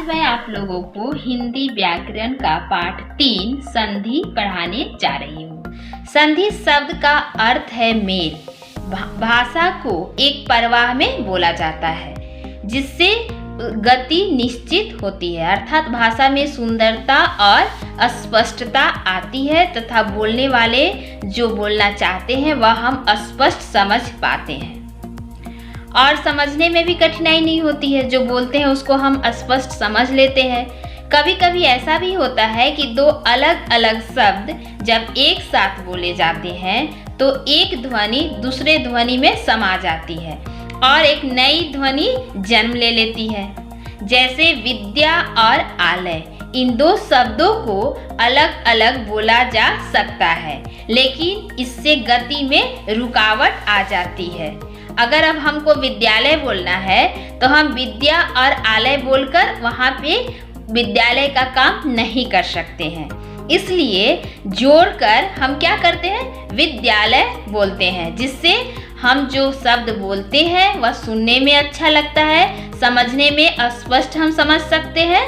मैं आप लोगों को हिंदी व्याकरण का पाठ 3 संधि पढ़ाने जा रही हूँ। संधि शब्द का अर्थ है मेल। भाषा को एक प्रवाह में बोला जाता है जिससे गति निश्चित होती है, अर्थात भाषा में सुंदरता और स्पष्टता आती है तथा बोलने वाले जो बोलना चाहते हैं वह हम स्पष्ट समझ पाते हैं और समझने में भी कठिनाई नहीं होती है। जो बोलते हैं उसको हम स्पष्ट समझ लेते हैं। कभी कभी ऐसा भी होता है कि दो अलग अलग शब्द जब एक साथ बोले जाते हैं तो एक ध्वनि दूसरे ध्वनि में समा जाती है और एक नई ध्वनि जन्म ले लेती है। जैसे विद्या और आलय, इन दो शब्दों को अलग अलग बोला जा सकता है लेकिन इससे गति में रुकावट आ जाती है। अगर अब हमको विद्यालय बोलना है तो हम विद्या और आलय बोलकर वहाँ पे विद्यालय का काम नहीं कर सकते हैं, इसलिए जोड़कर हम क्या करते हैं, विद्यालय बोलते हैं, जिससे हम जो शब्द बोलते हैं वह सुनने में अच्छा लगता है, समझने में स्पष्ट हम समझ सकते हैं।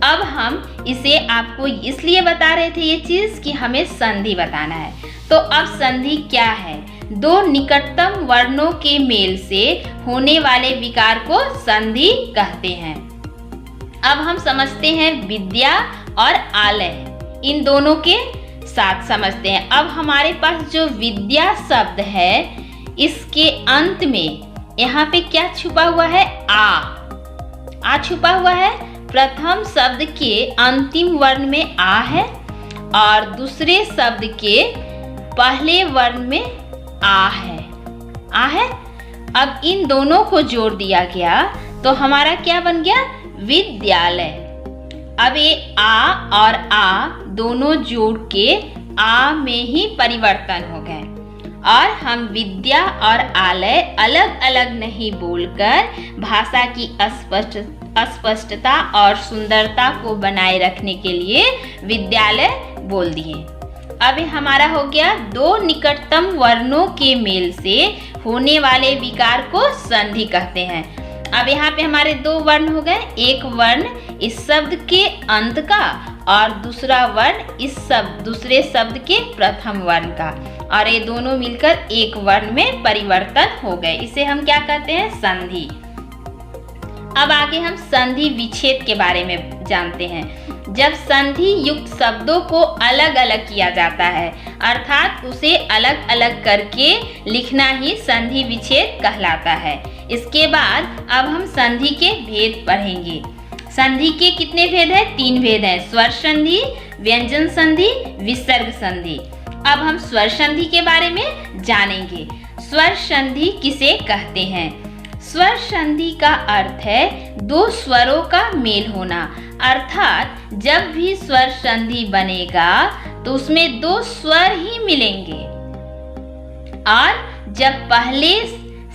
अब हम इसे आपको इसलिए बता रहे थे ये चीज़ कि हमें संधि बताना है। तो अब संधि क्या है? दो निकटतम वर्णों के मेल से होने वाले विकार को संधि कहते हैं। अब हम समझते हैं विद्या और आलय, इन दोनों के साथ समझते हैं। अब हमारे पास जो विद्या शब्द है इसके अंत में यहाँ पे क्या छुपा हुआ है? आ छुपा हुआ है। प्रथम शब्द के अंतिम वर्ण में आ है और दूसरे शब्द के पहले वर्ण में आ है। अब इन दोनों को जोड़ दिया गया तो हमारा क्या बन गया? विद्यालय। अब ये आ और आ दोनों जोड़ के आ में ही परिवर्तन हो गए और हम विद्या और आलय अलग अलग नहीं बोलकर भाषा की स्पष्टता और सुंदरता को बनाए रखने के लिए विद्यालय बोल दिए। अब हमारा हो गया दो निकटतम वर्णों के मेल से होने वाले विकार को संधि कहते हैं। अब यहाँ पे हमारे दो वर्ण हो गए, एक वर्ण इस शब्द के अंत का और दूसरा वर्ण इस दूसरे शब्द के प्रथम वर्ण का, और ये दोनों मिलकर एक वर्ण में परिवर्तन हो गए। इसे हम क्या कहते हैं? संधि। अब आगे हम संधि विच्छेद के बारे में जानते हैं। जब संधि युक्त शब्दों को अलग अलग किया जाता है अर्थात उसे अलग अलग करके लिखना ही संधि विच्छेद कहलाता है। इसके बाद अब हम संधि के भेद पढ़ेंगे। संधि के कितने भेद हैं? 3 भेद हैं, स्वर संधि, व्यंजन संधि, विसर्ग संधि। अब हम स्वर संधि के बारे में जानेंगे। स्वर संधि किसे कहते हैं? स्वर संधि का अर्थ है दो स्वरों का मेल होना, अर्थात जब भी स्वर संधि बनेगा तो उसमें दो स्वर ही मिलेंगे और जब पहले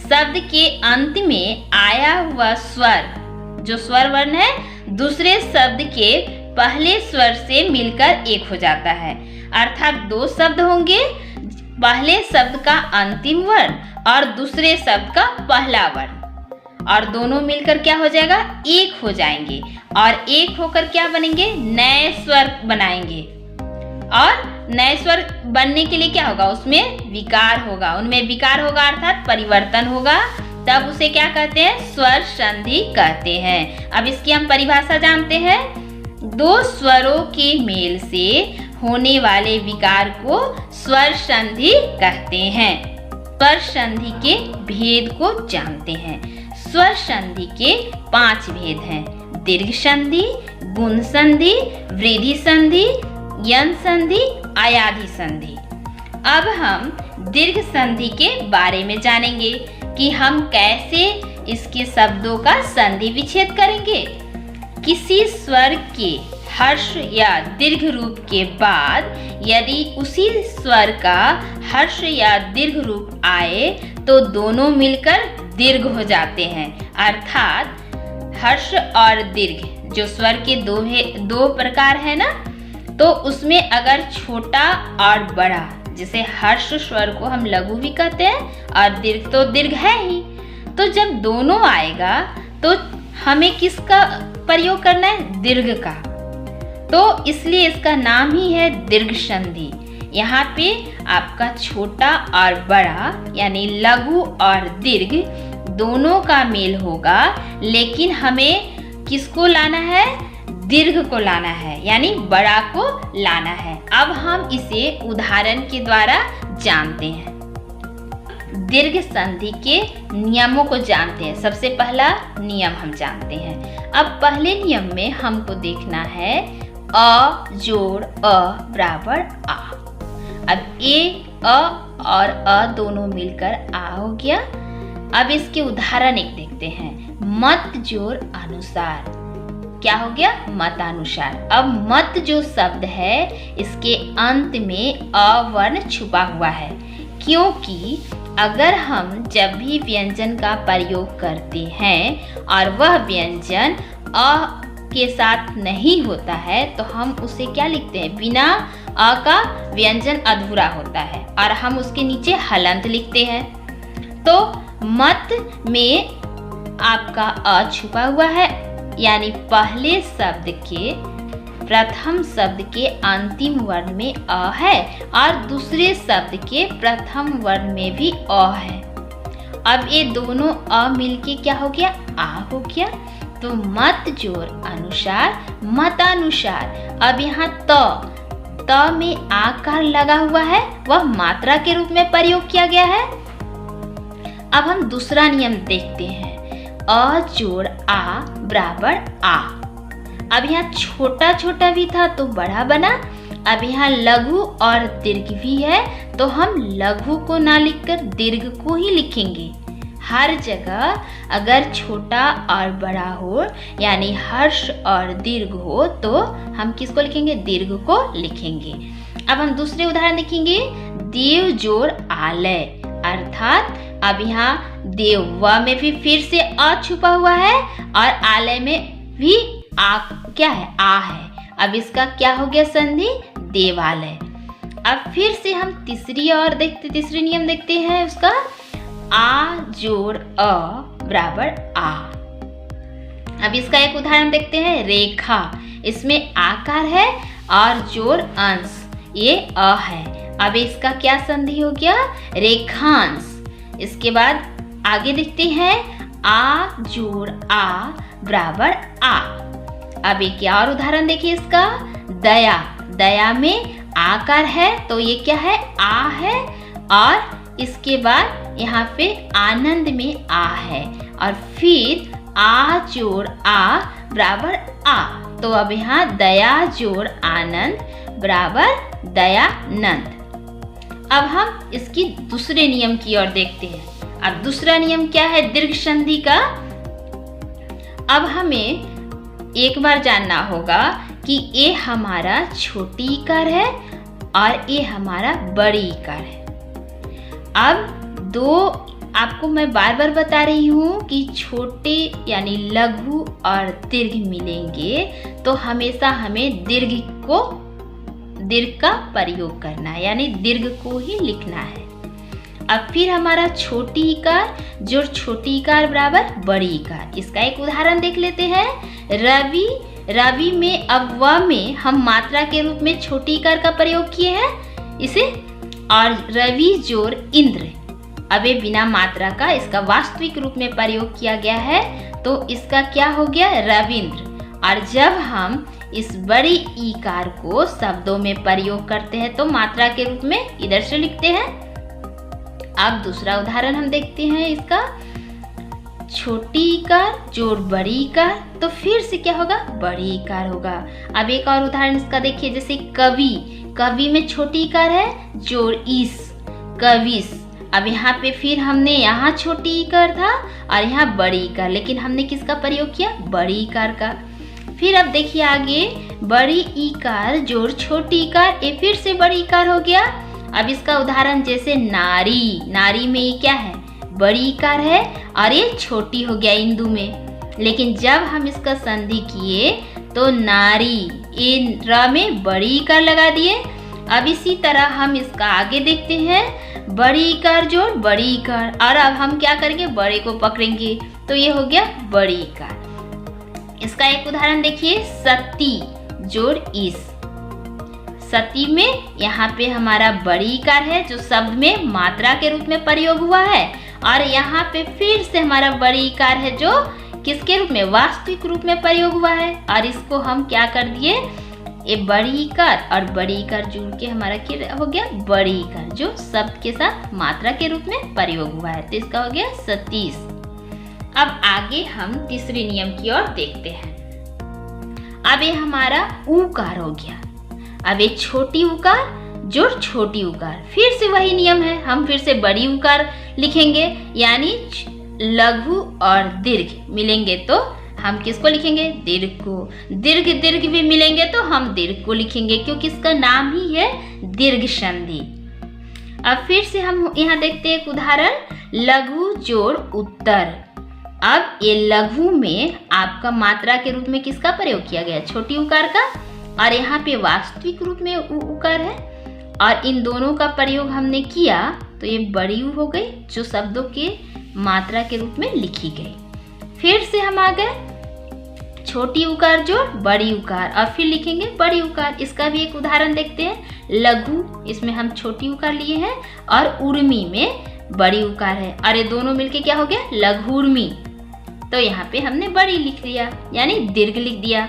शब्द के अंत में आया हुआ स्वर, जो स्वर वर्ण है, दूसरे शब्द के पहले स्वर से मिलकर एक हो जाता है, अर्थात दो शब्द होंगे, पहले शब्द का अंतिम वर्ण और दूसरे शब्द का पहला वर्ण, और दोनों मिलकर क्या हो जाएगा? एक हो जाएंगे और एक होकर क्या बनेंगे? नए स्वर बनाएंगे। और नए स्वर बनने के लिए क्या होगा? उसमें विकार होगा, उनमें विकार होगा अर्थात परिवर्तन होगा, तब उसे क्या कहते हैं? स्वर संधि कहते हैं। अब इसकी हम परिभाषा जानते हैं। दो स्वरों के मेल से होने वाले विकार को स्वर संधि कहते हैं। स्वर संधि के भेद को जानते हैं। स्वर संधि के 5 भेद हैं, दीर्घ संधि, गुण संधि, वृद्धि संधि, यन संधि, आयाधि संधि। अब हम दीर्घ संधि के बारे में जानेंगे कि हम कैसे इसके शब्दों का संधि विच्छेद करेंगे। किसी स्वर के हर्ष या दीर्घ रूप के बाद यदि उसी स्वर का हर्ष या दीर्घ रूप आए तो दोनों मिलकर दीर्घ हो जाते हैं, अर्थात हर्ष और दीर्घ जो स्वर के दो प्रकार है ना, तो उसमें अगर छोटा और बड़ा, जैसे हर्ष स्वर को हम लघु भी कहते हैं और दीर्घ तो दीर्घ है ही, तो जब दोनों आएगा तो हमें किसका प्रयोग करना है दीर्घ का, तो इसलिए इसका नाम ही है दीर्घ संधि। यहाँ पे आपका छोटा और बड़ा यानी लघु और दीर्घ दोनों का मेल होगा, लेकिन हमें किसको लाना है? दीर्घ को लाना है, यानी बड़ा को लाना है। अब हम इसे उदाहरण के द्वारा जानते हैं। दीर्घ संधि के नियमों को जानते हैं। सबसे पहला नियम हम जानते हैं। अब पहले नियम में हमको देखना है अ जोड़ अ बराबर आ। अब अ और अ दोनों मिलकर आ हो गया। अब इसके उदाहरण एक देखते हैं। मत जोड़ अनुसार, क्या हो गया? मतानुसार। अब मत जो शब्द है इसके अंत में अ वर्ण छुपा हुआ है, क्योंकि अगर हम जब भी व्यंजन का प्रयोग करते हैं और वह व्यंजन अ के साथ नहीं होता है तो हम उसे क्या लिखते हैं? बिना अ का व्यंजन अधूरा होता है और हम उसके नीचे हलंत लिखते हैं। तो मत में आपका अ छुपा हुआ है, यानी पहले शब्द के प्रथम शब्द के अंतिम वर्ण में अ है और दूसरे शब्द के प्रथम वर्ण में भी अ है। अब ये दोनों अ मिलके क्या हो गया? आ हो गया। तो मत जोड़ अनुसार मतानुसार। अब यहाँ त में आकार लगा हुआ है, वह मात्रा के रूप में प्रयोग किया गया है। अब हम दूसरा नियम देखते हैं। अ जोड़ आ बराबर आ। अब यहाँ छोटा छोटा भी था तो बड़ा बना। अब यहाँ लघु और दीर्घ भी है तो हम लघु को ना लिखकर दीर्घ को ही लिखेंगे। हर जगह अगर छोटा और बड़ा हो यानी हर्ष और दीर्घ हो तो हम किसको लिखेंगे? दीर्घ को लिखेंगे। अब हम दूसरे उदाहरण देखेंगे। देव जोड़ आलय, अर्थात अब यहाँ देव व में भी फिर से अ छुपा हुआ है और आलय में भी आ क्या है? आ है। अब इसका क्या हो गया? संधि देवालय। अब फिर से हम तीसरी नियम देखते हैं उसका। आ जोड़ अ बराबर आ। अब इसका एक उदाहरण देखते हैं। रेखा, इसमें आकार है और जोड़ अंश, ये अ है। अब इसका क्या संधि हो गया? रेखांश। इसके बाद आगे देखते हैं। आ जोड़ आ बराबर आ। अब एक और उदाहरण देखिए इसका। दया, दया में आकार है तो ये क्या है? आ है और इसके बाद यहाँ पे आनंद में आ है और फिर आ जोड़ आ बराबर आ। तो अब यहाँ दया जोड़ आनंद बराबर दयानंद। अब हम इसकी दूसरे नियम की ओर देखते हैं। अब दूसरा नियम क्या है दीर्घ संधि का? अब हमें एक बार जानना होगा कि ये हमारा छोटी इकार है और ये हमारा बड़ी इकार है। अब दो आपको मैं बार बार बता रही हूँ कि छोटे यानी लघु और दीर्घ मिलेंगे तो हमेशा हमें दीर्घ का प्रयोग करना है, यानी दीर्घ को ही लिखना है। अब फिर हमारा छोटी इकार जोड़ छोटी इकार बराबर बड़ी इकार। इसका एक उदाहरण देख लेते हैं। रवि, रवि में अब व में हम मात्रा के रूप में छोटी इकार का प्रयोग किए हैं इसे, और रवि जोड़ इंद्र, अब ये बिना मात्रा का इसका वास्तविक रूप में प्रयोग किया गया है तो इसका क्या हो गया? रविंद्र। और जब हम इस बड़ी ईकार को शब्दों में प्रयोग करते हैं तो मात्रा के रूप में इधर से लिखते हैं। अब दूसरा उदाहरण हम देखते हैं इसका। छोटी इकार जोड़ बड़ी इकार, तो फिर से क्या होगा? बड़ी इकार होगा। अब एक और उदाहरण इसका देखिए, जैसे कवि, कवि में छोटी इकार है जोड़ इस, कविस। अब यहाँ पे फिर हमने यहाँ छोटी इकार था और यहाँ बड़ी इकार, लेकिन हमने किसका प्रयोग किया? बड़ी इकार का। फिर अब देखिए आगे, बड़ी इकार जोड़ छोटी इकार, ये फिर से बड़ी इकार हो गया। अब इसका उदाहरण जैसे नारी, नारी में ये क्या है? बड़ी इकार है और ये छोटी हो गया इंदु में, लेकिन जब हम इसका संधि किए तो नारी, ये र में बड़ी इकार लगा दिए। अब इसी तरह हम इसका आगे देखते हैं। बड़ी इकार जोड़ बड़ी इकार, और अब हम क्या करेंगे? बड़े को पकड़ेंगे तो ये हो गया बड़ी इकार। इसका एक उदाहरण देखिए, सती जोड़ इस। सती में यहाँ पे हमारा बड़ी इकार है जो शब्द में मात्रा के रूप में प्रयोग हुआ है, और यहाँ पे फिर से हमारा बड़ी इकार है जो किसके रूप में, वास्तविक रूप में प्रयोग हुआ है। और इसको हम क्या कर दिए, ये बड़ी इकार और बड़ी इकार जुड़ के हमारा क्या हो गया, बड़ी इकार जो शब्द के साथ मात्रा के रूप में प्रयोग हुआ है। तो इसका हो गया सतीश। अब आगे हम तीसरे नियम की ओर देखते हैं। अब ये हमारा उकार हो गया। अब ये छोटी उकार जोड़ छोटी उकार, फिर से वही नियम है, हम फिर से बड़ी उकार लिखेंगे, यानी लघु और दीर्घ मिलेंगे तो हम किसको लिखेंगे, दीर्घ को। दीर्घ दीर्घ भी मिलेंगे तो हम दीर्घ को लिखेंगे, क्योंकि इसका नाम ही है दीर्घ संधि। अब फिर से हम यहाँ देखते हैं एक उदाहरण, लघु जोड़ उत्तर। अब ये लघु में आपका मात्रा के रूप में किसका प्रयोग किया गया, छोटी उकार का, और यहाँ पे वास्तविक रूप में उकार है, और इन दोनों का प्रयोग हमने किया तो ये बड़ी उ हो गई जो शब्दों के मात्रा के रूप में लिखी गई। फिर से हम आ गए छोटी उकार जोड़ बड़ी उकार, और फिर लिखेंगे बड़ी उकार। इसका भी एक उदाहरण देखते हैं, लघु, इसमें हम छोटी उकार लिए हैं, और उर्मी में बड़ी उकार है, और ये दोनों मिलके क्या हो गया, लघुर्मी। तो यहाँ पे हमने बड़ी लिख दिया, यानी दीर्घ लिख दिया।